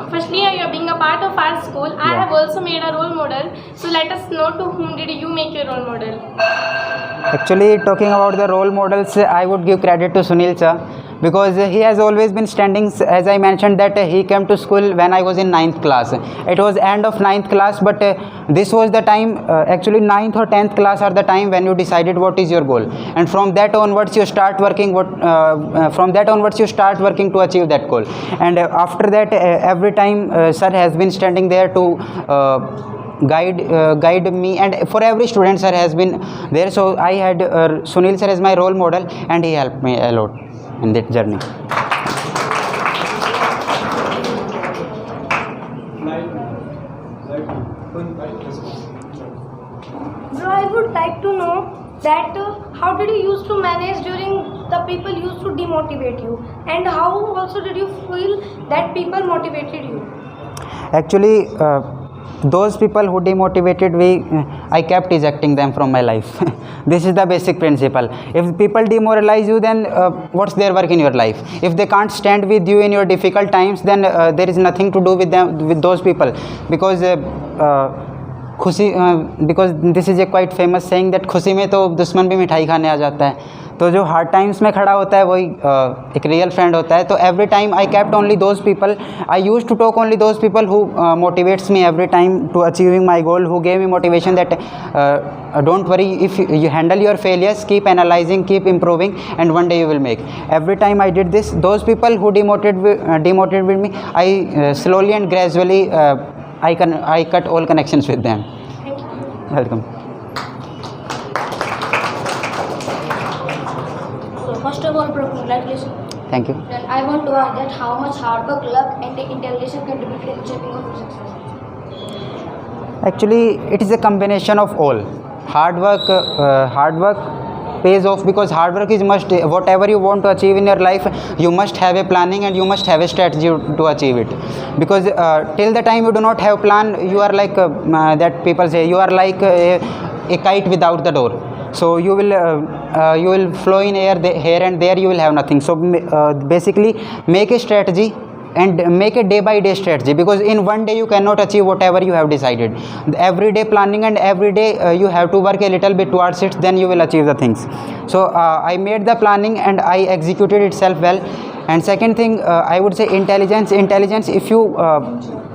firstly, you are being a part of our school. I have also made a role model. So let us know to whom did you make your role model? Actually, talking about the role models, I would give credit to Sunil sir, because he has always been standing. As I mentioned that he came to school when I was in 9th class. It was end of 9th class, but this was the time, actually 9th or 10th class are the time when you decided what is your goal, and from that onwards you start working to achieve that goal. And after that, every time sir has been standing there to guide me, and for every student sir has been there. So I had Sunil sir as my role model, and he helped me a lot in that journey. Bro, I would like to know that how did you used to manage during the people used to demotivate you, and how also did you feel that people motivated you? Actually, those people who demotivated me, I kept ejecting them from my life. This is the basic principle. If people demoralize you, then what's their work in your life? If they can't stand with you in your difficult times, then there is nothing to do with them, with those people, because because this is a quite famous saying that खुशी में तो दुश्मन भी मिठाई खाने आ जाता है. तो जो हार्ड टाइम्स में खड़ा होता है वही एक रियल फ्रेंड होता है. तो every time I kept only those people, I use to talk only those people who motivates me every time to achieving my goal, who gave me motivation that don't worry, if you handle your failures, keep analyzing, keep improving, and one day you will make. Every time I did this, those people who demotivated me, I slowly and gradually I cut all connections with them. Thank you. Welcome. So first of all, bro, congratulations. Thank you. Then I want to ask that how much hard work, luck, and intelligence contributed in shaping of your success? Actually, it is a combination of all. Hard work pays off, because hard work is must. Whatever you want to achieve in your life, you must have a planning and you must have a strategy to achieve it. Because till the time you do not have plan, you are like that people say, you are like a kite without the door. So you will flow in air here and there, you will have nothing. So basically make a strategy and make a day by day strategy, because in one day you cannot achieve whatever you have decided. Every day planning, and every day you have to work a little bit towards it, then you will achieve the things. So I made the planning and I executed itself well. And second thing, I would say intelligence. If you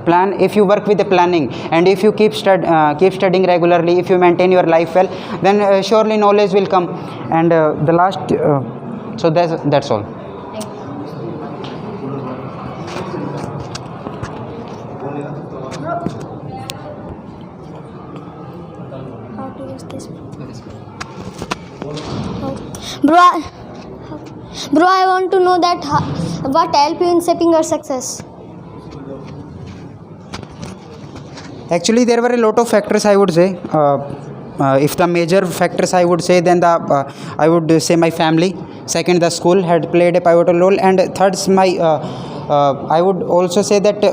plan, if you work with the planning, and if you keep studying regularly, if you maintain your life well, then surely knowledge will come. And the last, so that's all. How to use this? Bro, I want to know that what helped you in shaping your success? Actually, there were a lot of factors, I would say. If the major factors I would say, then I would say my family. Second, the school had played a pivotal role, and third, I would also say that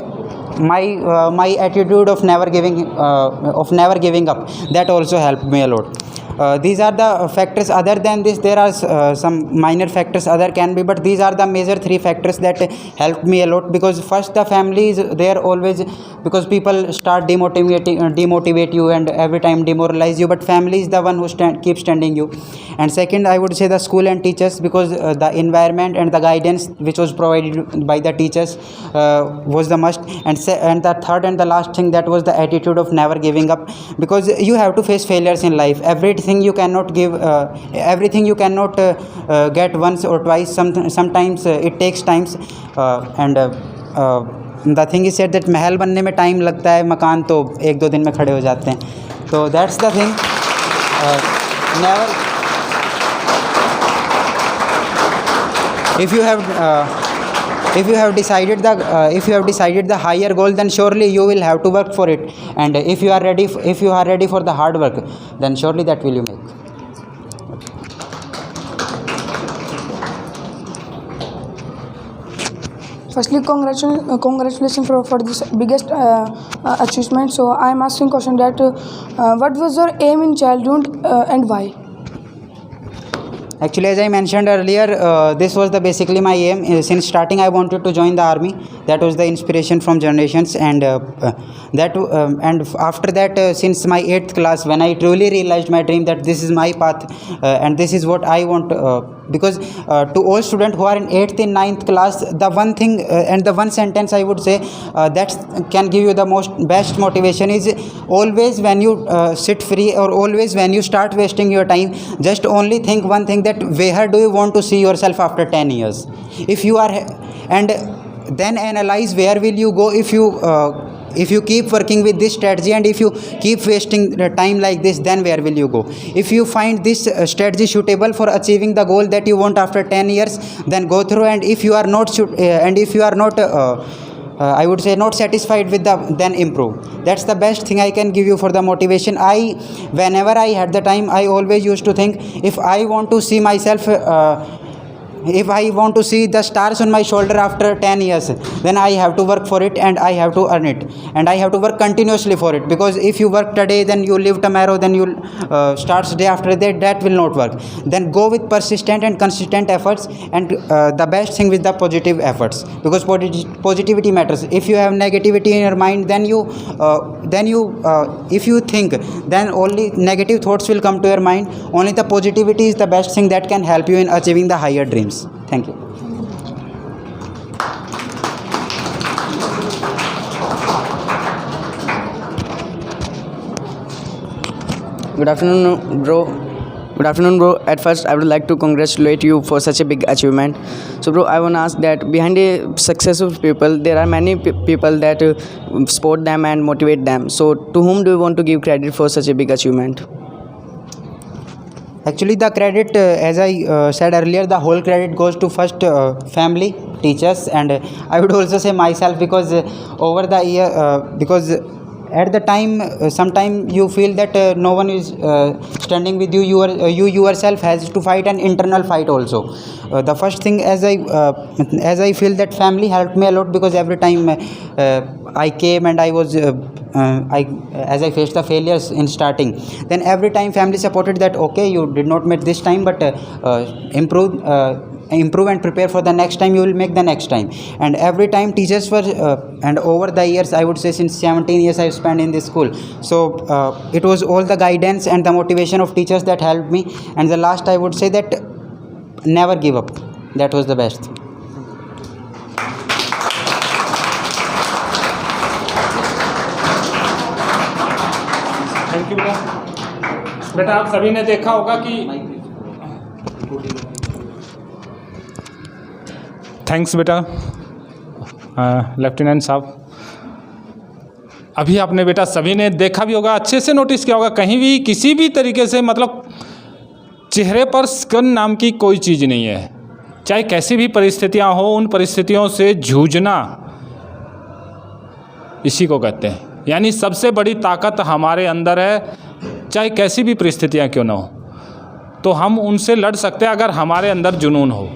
my attitude of never giving up, that also helped me a lot. These are the factors. Other than this, there are some minor factors other can be, but these are the major three factors that helped me a lot. Because first, the family is there always, because people start demotivate you and every time demoralize you, but family is the one who keeps standing you. And second, I would say the school and teachers, because the environment and the guidance which was provided by the teachers was the must. And the third and the last thing, that was the attitude of never giving up, because you have to face failures in life. Everything you cannot give, everything you cannot get once or twice. Sometimes it takes times, and the thing is said that महल बनने में time लगता है, मकान तो 1-2 दिन में खड़े हो जाते हैं. तो that's the thing. Never, if you have decided the higher goal, then surely you will have to work for it. And if you are ready for the hard work, then surely that will you make. Firstly, congratulations for this biggest achievement. So I am asking question that what was your aim in childhood and why? Actually, as I mentioned earlier, this was the basically my aim. Since starting, I wanted to join the army. That was the inspiration from generations, and after that, since my 8th class, when I truly realized my dream that this is my path, and this is what I want. Because to all students who are in 8th and 9th class, the one thing and the one sentence I would say that can give you the best motivation is always when you sit free, or always when you start wasting your time, just only think one thing, that where do you want to see yourself after 10 years. If you are, and then analyze where will you go if you keep working with this strategy, and if you keep wasting the time like this, then where will you go. If you find this strategy suitable for achieving the goal that you want after 10 years, then go through. And if you are not I would say not satisfied with then improve. That's the best thing I can give you for the motivation. Whenever I had the time, I always used to think, if I want to see myself, if I want to see the stars on my shoulder after 10 years, then I have to work for it, and I have to earn it, and I have to work continuously for it. Because if you work today, then you live tomorrow, then you'll start day after day, that will not work. Then go with persistent and consistent efforts, and the best thing with the positive efforts, because positivity matters. If you have negativity in your mind, then you if you think, then only negative thoughts will come to your mind. Only the positivity is the best thing that can help you in achieving the higher dreams. Thank you. Good afternoon, bro. At first, I would like to congratulate you for such a big achievement. So, bro, I want to ask that behind a successful people, there are many people that support them and motivate them. So, to whom do you want to give credit for such a big achievement? Actually, the credit, as I said earlier, the whole credit goes to first family, teachers, and I would also say myself, because over the year, because at the time, sometime you feel that no one is standing with you. You yourself has to fight an internal fight also. The first thing, as I feel that family helped me a lot, because every time I came and I was as I faced the failures in starting, then every time family supported that, okay, you did not make this time, but improve and prepare for the next time, you will make the next time. And every time teachers were and over the years, I would say since 17 years I spent in this school, so it was all the guidance and the motivation of teachers that helped me. And the last, I would say that never give up. That was the best. Thank you बेटा। आप सभी ने देखा होगा कि thanks बेटा lieutenant साहब। अभी आपने बेटा सभी ने देखा भी होगा, अच्छे से नोटिस किया होगा, कहीं भी किसी भी तरीके से मतलब चेहरे पर स्कन नाम की कोई चीज़ नहीं है। चाहे कैसी भी परिस्थितियां हो, उन परिस्थितियों से जूझना इसी को कहते हैं। यानी सबसे बड़ी ताकत हमारे अंदर है, चाहे कैसी भी परिस्थितियां क्यों ना हो, तो हम उनसे लड़ सकते हैं अगर हमारे अंदर जुनून हो।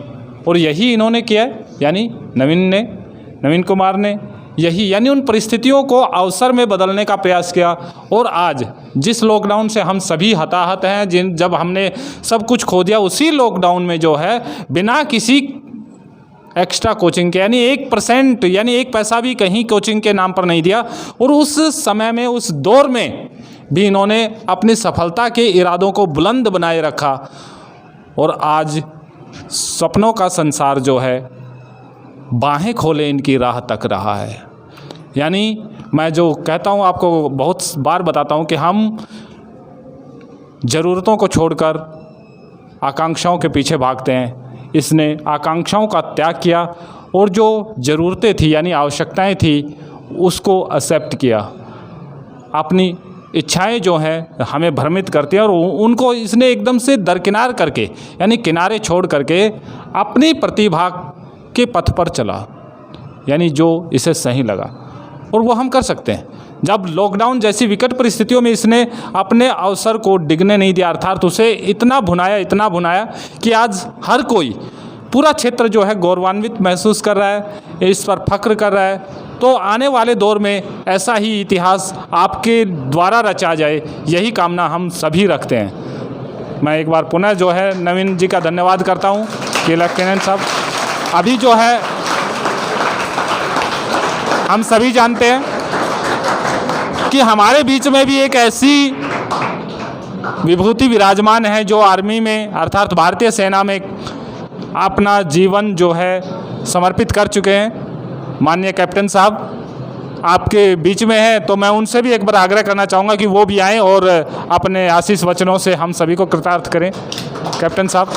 और यही इन्होंने किया है, यानी नवीन कुमार ने यही, यानी उन परिस्थितियों को अवसर में बदलने का प्रयास किया। और आज जिस लॉकडाउन से हम सभी हताहत हैं, जब हमने सब कुछ खो दिया, उसी लॉकडाउन में जो है बिना किसी एक्स्ट्रा कोचिंग के, यानी 1% यानी 1 पैसा भी कहीं कोचिंग के नाम पर नहीं दिया। और उस समय में, उस दौर में भी इन्होंने अपनी सफलता के इरादों को बुलंद बनाए रखा। और आज सपनों का संसार जो है बाहें खोले इनकी राह तक रहा है। यानी मैं जो कहता हूँ, आपको बहुत बार बताता हूँ कि हम ज़रूरतों को छोड़कर आकांक्षाओं के पीछे भागते हैं। इसने आकांक्षाओं का त्याग किया और जो ज़रूरतें थी यानी आवश्यकताएं थी उसको एक्सेप्ट किया। अपनी इच्छाएं जो हैं हमें भ्रमित करती हैं और उनको इसने एकदम से दरकिनार करके, यानी किनारे छोड़ करके अपनी प्रतिभा के पथ पर चला, यानी जो इसे सही लगा। और वो हम कर सकते हैं। जब लॉकडाउन जैसी विकट परिस्थितियों में इसने अपने अवसर को डिगने नहीं दिया, अर्थात उसे इतना भुनाया कि आज हर कोई, पूरा क्षेत्र जो है गौरवान्वित महसूस कर रहा है, इस पर फख्र कर रहा है। तो आने वाले दौर में ऐसा ही इतिहास आपके द्वारा रचा जाए, यही कामना हम सभी रखते हैं। मैं एक बार पुनः जो है नवीन जी का धन्यवाद करता हूँ कि लेफ्टिनेंट साहब अभी जो है हम सभी जानते हैं कि हमारे बीच में भी एक ऐसी विभूति विराजमान है जो आर्मी में अर्थात भारतीय सेना में अपना जीवन जो है समर्पित कर चुके हैं। माननीय कैप्टन साहब आपके बीच में है, तो मैं उनसे भी एक बार आग्रह करना चाहूँगा कि वो भी आएँ और अपने आशीष वचनों से हम सभी को कृतार्थ करें। कैप्टन साहब।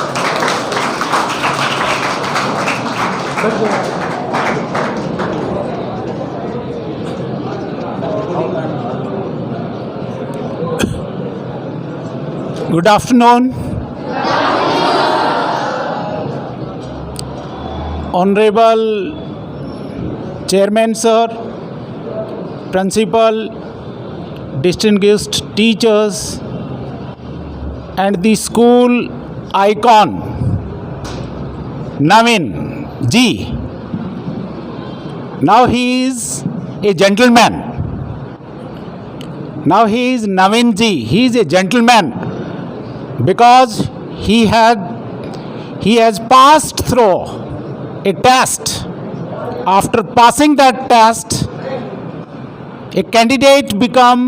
Good afternoon. Honorable Chairman Sir, Principal, distinguished teachers, and the school icon, Navin Ji. Now he is a gentleman. Now he is Navin Ji. He is a gentleman because he has passed through a test. After passing that test, a candidate become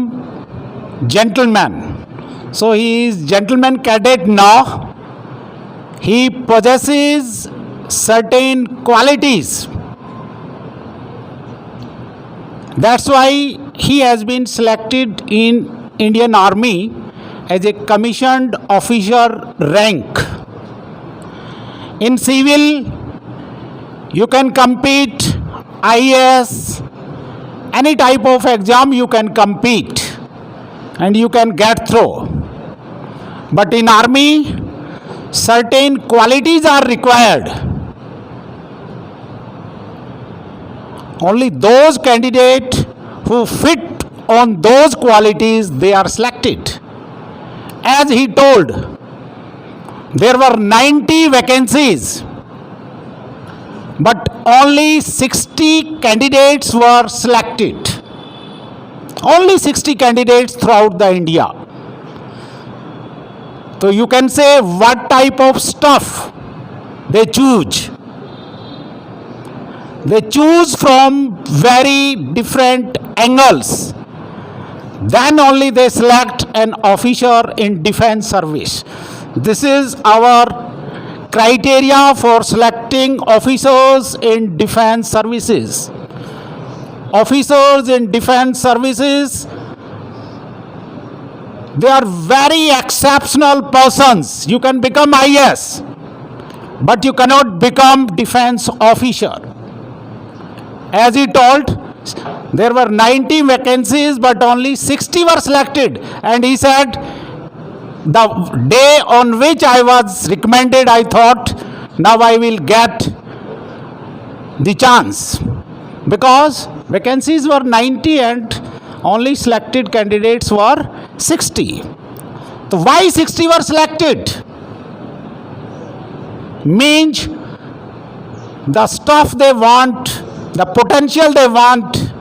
gentleman. So he is gentleman cadet now. He possesses certain qualities. That's why he has been selected in Indian Army as a commissioned officer rank. In civil, you can compete IAS, any type of exam you can compete and you can get through. But in army, certain qualities are required. Only those candidates who fit on those qualities, they are selected. As he told, there were 90 vacancies, but only 60 candidates were selected. Only 60 candidates throughout the India. So you can say what type of stuff they choose. They choose from very different angles. Then only they select an officer in defense service. This is our criteria for selecting officers in defense services. Officers in defense services, they are very exceptional persons. You can become IS, but you cannot become defense officer. As he told, there were 90 vacancies, but only 60 were selected. And he said, the day on which I was recommended, I thought, now I will get the chance. Because vacancies were 90 and only selected candidates were 60. So why 60 were selected? Means the stuff they want, the potential they want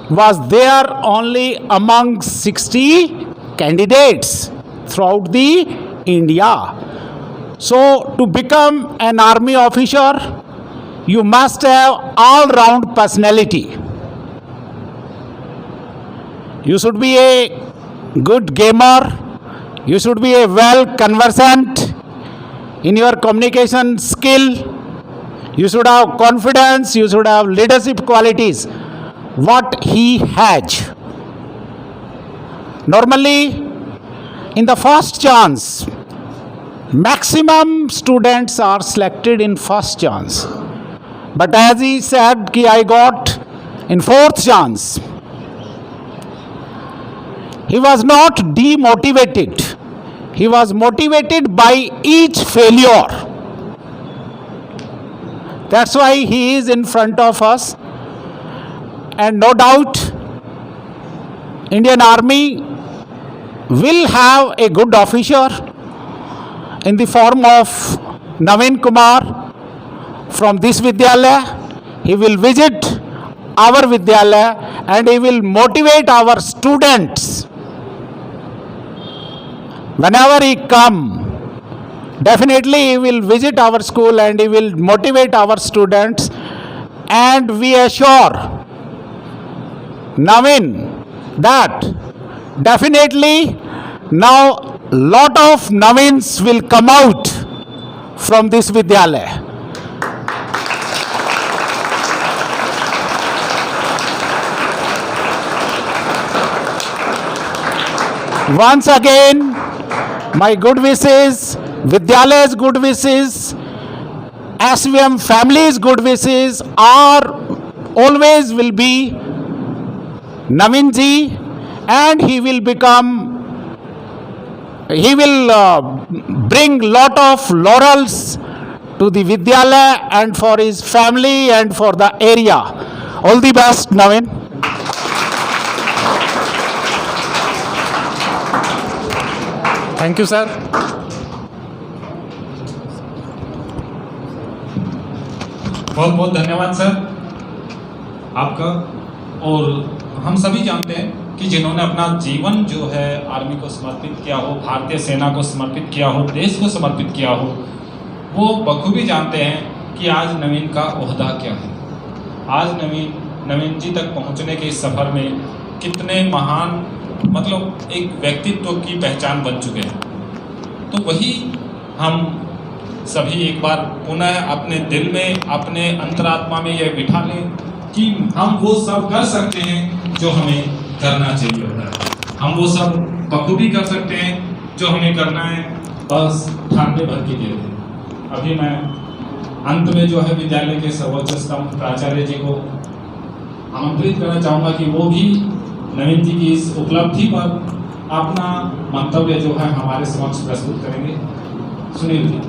was there only among 60 candidates throughout the India. So to become an army officer, you must have all-round personality. You should be a good gamer. You should be a well conversant in your communication skill. You should have confidence. You should have leadership qualities. What he has. Normally, in the first chance, maximum students are selected in first chance. But as he said, I got in fourth chance. He was not demotivated. He was motivated by each failure. That's why he is in front of us. And no doubt, Indian Army will have a good officer in the form of Navin Kumar from this Vidyalaya. He will visit our Vidyalaya and he will motivate our students whenever he come, definitely he will visit our school and he will motivate our students, and we assure Naveen that definitely now lot of Naveens will come out from this Vidyalaya. Once again, my good wishes, Vidyalaya's good wishes, SVM family's good wishes are always will be Naveen ji, and he will bring lot of laurels to the Vidyalaya and for his family and for the area. All the best, Naveen. Thank you sir. बहुत बहुत धन्यवाद sir आपका। और हम सभी जानते हैं कि जिन्होंने अपना जीवन जो है आर्मी को समर्पित किया हो, भारतीय सेना को समर्पित किया हो, देश को समर्पित किया हो, वो बखूबी जानते हैं कि आज नवीन का ओहदा क्या है। आज नवीन जी तक पहुंचने के इस सफ़र में कितने महान मतलब एक व्यक्तित्व की पहचान बन चुके हैं। तो वही हम सभी एक बार पुनः अपने दिल में, अपने अंतरात्मा में यह बिठा लें कि हम वो सब कर सकते हैं जो हमें करना चाहिए होता है। हम वो सब बखूबी कर सकते हैं जो हमें करना है, बस ठाने भर के दे दें। अभी मैं अंत में जो है विद्यालय के सर्वोच्च स्तंभ प्राचार्य जी को आमंत्रित करना चाहूँगा कि वो भी नवीन जी की इस उपलब्धि पर अपना मंतव्य जो है हमारे समक्ष प्रस्तुत करेंगे। सुनील जी।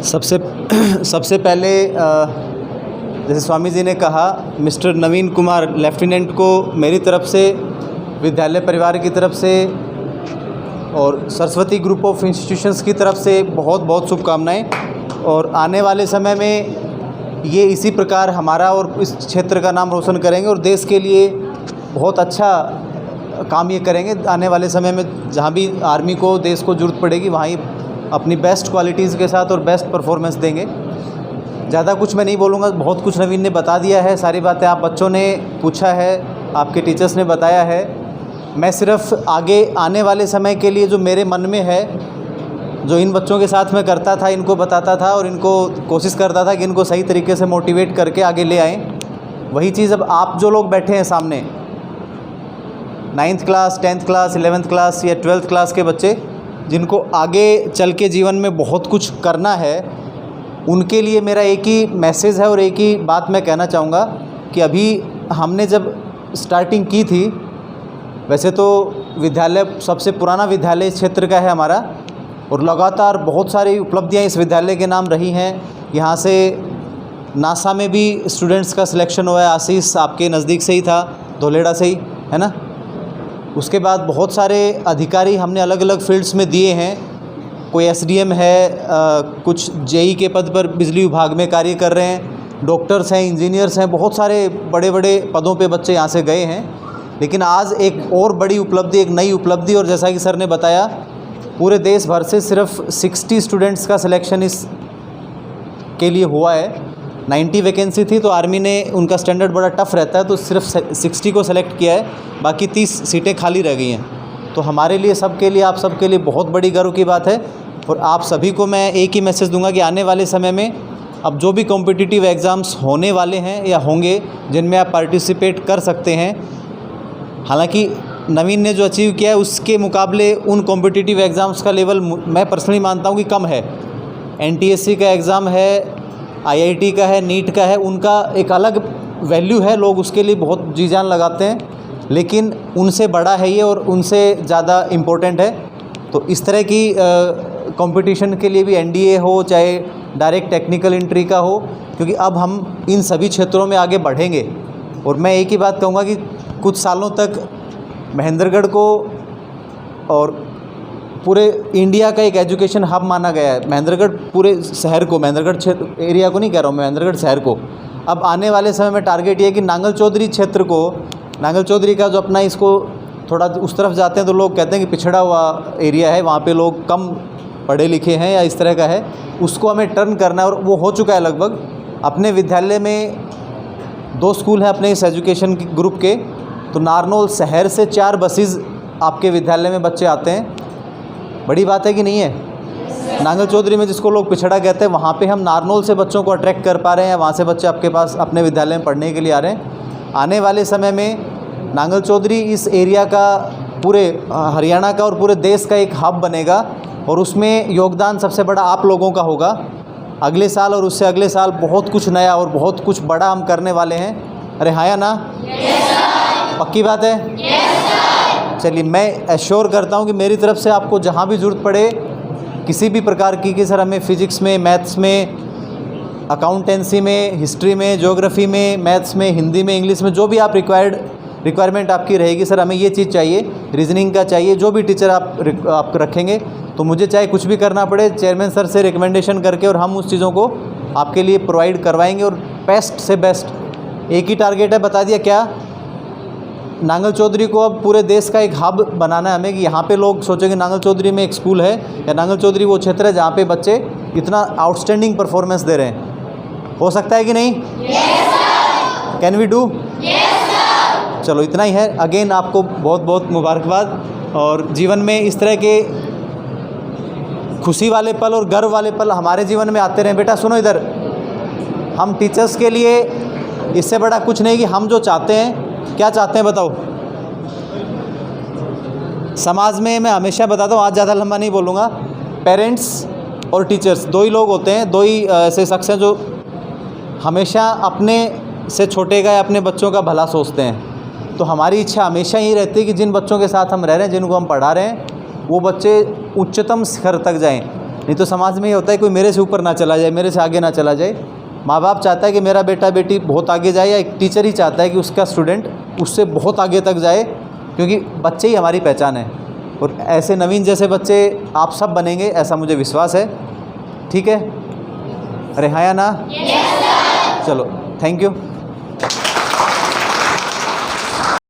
सबसे पहले जैसे स्वामी जी ने कहा, मिस्टर नवीन कुमार लेफ्टिनेंट को मेरी तरफ से, विद्यालय परिवार की तरफ से और सरस्वती ग्रुप ऑफ इंस्टीट्यूशंस की तरफ से बहुत बहुत शुभकामनाएं। और आने वाले समय में ये इसी प्रकार हमारा और इस क्षेत्र का नाम रोशन करेंगे और देश के लिए बहुत अच्छा काम ये करेंगे। आने वाले समय में जहाँ भी आर्मी को, देश को ज़रूरत पड़ेगी वहाँ ही अपनी बेस्ट क्वालिटीज़ के साथ और बेस्ट परफॉर्मेंस देंगे। ज़्यादा कुछ मैं नहीं बोलूँगा, बहुत कुछ नवीन ने बता दिया है। सारी बातें आप बच्चों ने पूछा है, आपके टीचर्स ने बताया है। मैं सिर्फ आगे आने वाले समय के लिए जो मेरे मन में है, जो इन बच्चों के साथ मैं करता था, इनको बताता था और इनको कोशिश करता था कि इनको सही तरीके से मोटिवेट करके आगे ले आएँ। वही चीज़ अब आप जो लोग बैठे हैं सामने, 9th class, 10th class, 11th class या 12th क्लास के बच्चे, जिनको आगे चल के जीवन में बहुत कुछ करना है, उनके लिए मेरा एक ही मैसेज है और एक ही बात मैं कहना चाहूँगा कि अभी हमने जब स्टार्टिंग की थी, वैसे तो विद्यालय सबसे पुराना विद्यालय इस क्षेत्र का है हमारा और लगातार बहुत सारी उपलब्धियाँ इस विद्यालय के नाम रही हैं। यहाँ से नासा में भी स्टूडेंट्स का सिलेक्शन हुआ है। आशीष आपके नज़दीक से ही था, धोलेड़ा से ही, है ना। उसके बाद बहुत सारे अधिकारी हमने अलग अलग फील्ड्स में दिए हैं। कोई एसडीएम है, कुछ जेई के पद पर बिजली विभाग में कार्य कर रहे हैं, डॉक्टर्स हैं, इंजीनियर्स हैं, बहुत सारे बड़े बड़े पदों पे बच्चे यहाँ से गए हैं। लेकिन आज एक और बड़ी उपलब्धि, एक नई उपलब्धि, और जैसा कि सर ने बताया, पूरे देश भर से सिर्फ 60 स्टूडेंट्स का सिलेक्शन इस के लिए हुआ है। 90 वैकेंसी थी तो आर्मी ने, उनका स्टैंडर्ड बड़ा टफ रहता है, तो सिर्फ 60 को सेलेक्ट किया है, बाकी 30 सीटें खाली रह गई हैं। तो हमारे लिए, सबके लिए, आप सबके लिए बहुत बड़ी गर्व की बात है। और आप सभी को मैं एक ही मैसेज दूंगा कि आने वाले समय में अब जो भी कॉम्पिटिटिव एग्ज़ाम्स होने वाले हैं या होंगे, जिनमें आप पार्टिसिपेट कर सकते हैं, हालांकि नवीन ने जो अचीव किया है उसके मुकाबले उन कॉम्पिटिटिव एग्ज़ाम्स का लेवल मैं पर्सनली मानता हूँ कि कम है। NTSC का एग्ज़ाम है, IIT का है, नीट का है, उनका एक अलग वैल्यू है, लोग उसके लिए बहुत जी जान लगाते हैं, लेकिन उनसे बड़ा है ये और उनसे ज़्यादा इम्पोर्टेंट है। तो इस तरह की कंपटीशन के लिए भी NDA हो, चाहे डायरेक्ट टेक्निकल एंट्री का हो, क्योंकि अब हम इन सभी क्षेत्रों में आगे बढ़ेंगे। और मैं एक ही बात कहूँगा कि कुछ सालों तक महेंद्रगढ़ को और पूरे इंडिया का एक एजुकेशन हब माना गया है। महेंद्रगढ़ पूरे शहर को, महेंद्रगढ़ क्षेत्र एरिया को नहीं कह रहा हूँ, महेंद्रगढ़ शहर को अब आने वाले समय में टारगेट ये है कि नांगल चौधरी क्षेत्र को, नांगल चौधरी का जो अपना इसको थोड़ा उस तरफ जाते हैं तो लोग कहते हैं कि पिछड़ा हुआ एरिया है, वहाँ पे लोग कम पढ़े लिखे हैं या इस तरह का है, उसको हमें टर्न करना है और वो हो चुका है लगभग। अपने विद्यालय में 2 स्कूल हैं अपने इस एजुकेशन ग्रुप के, तो नारनौल शहर से 4 बसेस आपके विद्यालय में बच्चे आते हैं। बड़ी बात है कि नहीं है? नांगल चौधरी में जिसको लोग पिछड़ा कहते हैं, वहाँ पे हम नारनौल से बच्चों को अट्रैक्ट कर पा रहे हैं, वहाँ से बच्चे आपके पास अपने विद्यालय में पढ़ने के लिए आ रहे हैं। आने वाले समय में नांगल चौधरी इस एरिया का, पूरे हरियाणा का और पूरे देश का एक हब बनेगा और उसमें योगदान सबसे बड़ा आप लोगों का होगा। अगले साल और उससे अगले साल बहुत कुछ नया और बहुत कुछ बड़ा हम करने वाले हैं। अरे हाँ या ना? पक्की बात है? चलिए, मैं एश्योर करता हूँ कि मेरी तरफ से आपको जहाँ भी ज़रूरत पड़े किसी भी प्रकार की, कि सर हमें फ़िज़िक्स में, मैथ्स में, अकाउंटेंसी में, हिस्ट्री में, ज्योग्राफी में, मैथ्स में, हिंदी में, इंग्लिश में, जो भी आप रिक्वायरमेंट आपकी रहेगी, सर हमें ये चीज़ चाहिए, रीजनिंग का चाहिए, जो भी टीचर आप रखेंगे, तो मुझे चाहे कुछ भी करना पड़े, चेयरमैन सर से रिकमेंडेशन करके और हम उस चीज़ों को आपके लिए प्रोवाइड करवाएंगे। और बेस्ट से बेस्ट एक ही टारगेट है, बता दिया क्या? नांगल चौधरी को अब पूरे देश का एक हब बनाना है हमें, कि यहाँ पे लोग सोचेंगे नांगल चौधरी में एक स्कूल है, या नांगल चौधरी वो क्षेत्र है जहाँ पे बच्चे इतना आउटस्टैंडिंग परफॉर्मेंस दे रहे हैं। हो सकता है कि नहीं? Can we do? चलो, इतना ही है। अगेन आपको बहुत बहुत मुबारकबाद, और जीवन में इस तरह के खुशी वाले पल और गर्व वाले पल हमारे जीवन में आते रहें। बेटा सुनो इधर, हम टीचर्स के लिए इससे बड़ा कुछ नहीं कि हम जो चाहते हैं, क्या चाहते हैं बताओ? समाज में मैं हमेशा बताता हूँ, आज ज़्यादा लंबा नहीं बोलूँगा, पेरेंट्स और टीचर्स 2 ही लोग होते हैं, 2 ही ऐसे शख्स हैं जो हमेशा अपने से छोटे का या अपने बच्चों का भला सोचते हैं। तो हमारी इच्छा हमेशा यही रहती है कि जिन बच्चों के साथ हम रह रहे हैं, जिनको हम पढ़ा रहे हैं, वो बच्चे उच्चतम शिखर तक जाएं। नहीं तो समाज में ये होता है कोई मेरे से ऊपर ना चला जाए, मेरे से आगे ना चला जाए। माँ बाप चाहता है कि मेरा बेटा बेटी बहुत आगे जाए, या एक टीचर ही चाहता है कि उसका स्टूडेंट उससे बहुत आगे तक जाए, क्योंकि बच्चे ही हमारी पहचान है। और ऐसे नवीन जैसे बच्चे आप सब बनेंगे, ऐसा मुझे विश्वास है। ठीक है? अरे हाँ या ना? चलो, थैंक यू।